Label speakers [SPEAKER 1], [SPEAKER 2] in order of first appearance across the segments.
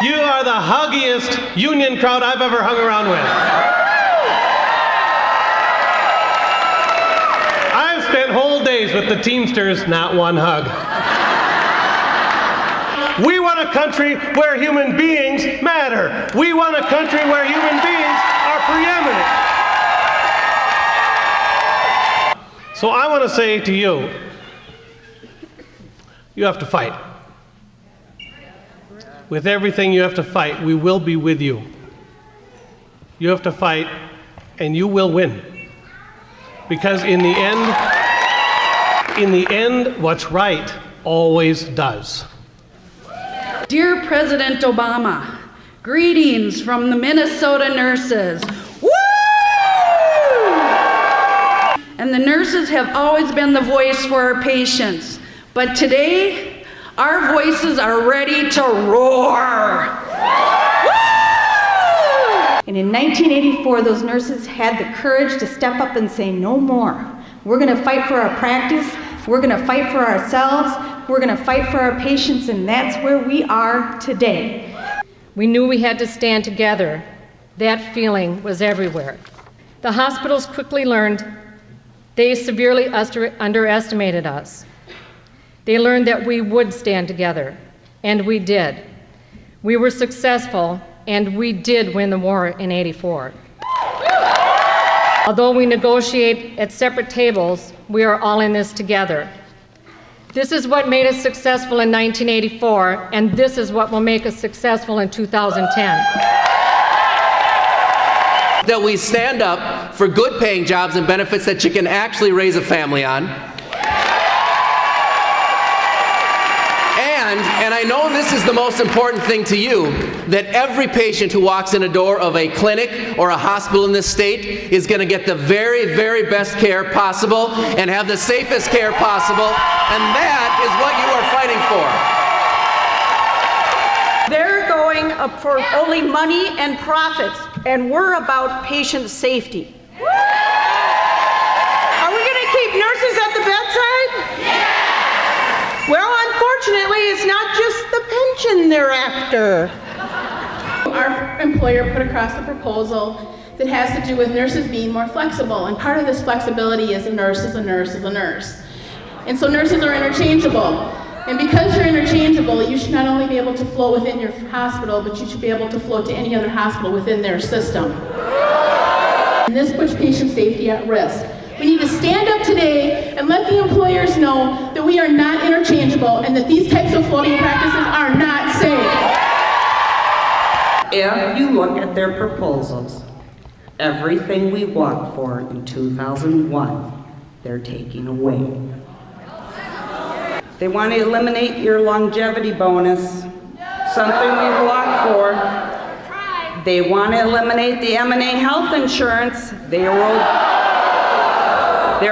[SPEAKER 1] You are the huggiest union crowd I've ever hung around with. I've spent whole days with the Teamsters, not one hug. We want a country where human beings matter. We want a country where human beings are preeminent. So I want to say to you, you have to fight. With everything you have to fight, we will be with you. You have to fight, and you will win. Because in the end, what's right always does.
[SPEAKER 2] Dear President Obama, greetings from the Minnesota nurses. Woo! And the nurses have always been the voice for our patients. But today, our voices are ready to roar. Woo!
[SPEAKER 3] And in 1984, those nurses had the courage to step up and say, no more. We're gonna fight for our practice. We're gonna fight for ourselves. We're gonna fight for our patients, and that's where we are today.
[SPEAKER 4] We knew we had to stand together. That feeling was everywhere. The hospitals quickly learned they severely underestimated us. They learned that we would stand together, and we did. We were successful, and we did win the war in '84. Although we negotiate at separate tables, we are all in this together. This is what made us successful in 1984, and this is what will make us successful in 2010.
[SPEAKER 5] That we stand up for good paying jobs and benefits that you can actually raise a family on. And I know this is the most important thing to you, that every patient who walks in a door of a clinic or a hospital in this state is going to get the very, very best care possible and have the safest care possible, and that is what you are fighting for.
[SPEAKER 6] They're going up for only money and profits, and we're about patient safety. Are we going to keep nurses at the bedside? Well, unfortunately, it's not just the pension they're after.
[SPEAKER 7] Our employer put across a proposal that has to do with nurses being more flexible, and part of this flexibility is a nurse is a nurse is a nurse. And so nurses are interchangeable. And because you're interchangeable, you should not only be able to flow within your hospital, but you should be able to flow to any other hospital within their system. And this puts patient safety at risk. We need to stand up today and let the employers know that we are not interchangeable and that these types of floating practices are not safe.
[SPEAKER 8] If you look at their proposals, everything we walked for in 2001, they're taking away. They want to eliminate your longevity bonus, something we walked for. They want to eliminate the M&A health insurance. There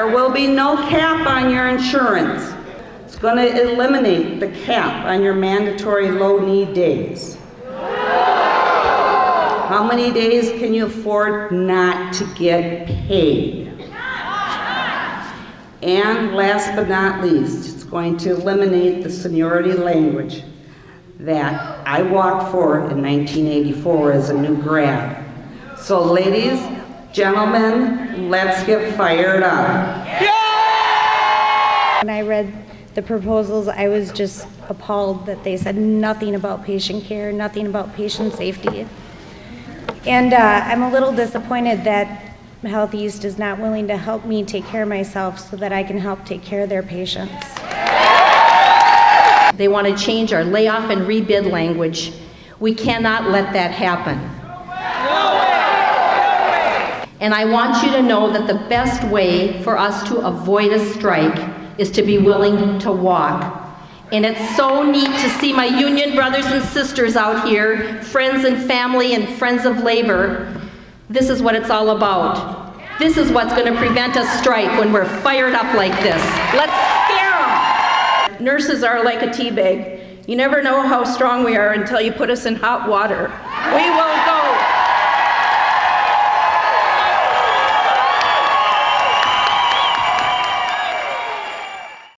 [SPEAKER 8] will be no cap on your insurance. It's going to eliminate the cap on your mandatory low-need days. How many days can you afford not to get paid? And last but not least, it's going to eliminate the seniority language that I walked for in 1984 as a new grad. So ladies, gentlemen, let's get fired up.
[SPEAKER 3] When I read the proposals, I was just appalled that they said nothing about patient care, nothing about patient safety. And I'm a little disappointed that Health East is not willing to help me take care of myself so that I can help take care of their patients.
[SPEAKER 9] They want to change our layoff and rebid language. We cannot let that happen. And I want you to know that the best way for us to avoid a strike is to be willing to walk. And it's so neat to see my union brothers and sisters out here, friends and family and friends of labor. This is what it's all about. This is what's going to prevent a strike when we're fired up like this. Let's scare them.
[SPEAKER 6] Nurses are like a tea bag. You never know how strong we are until you put us in hot water. We will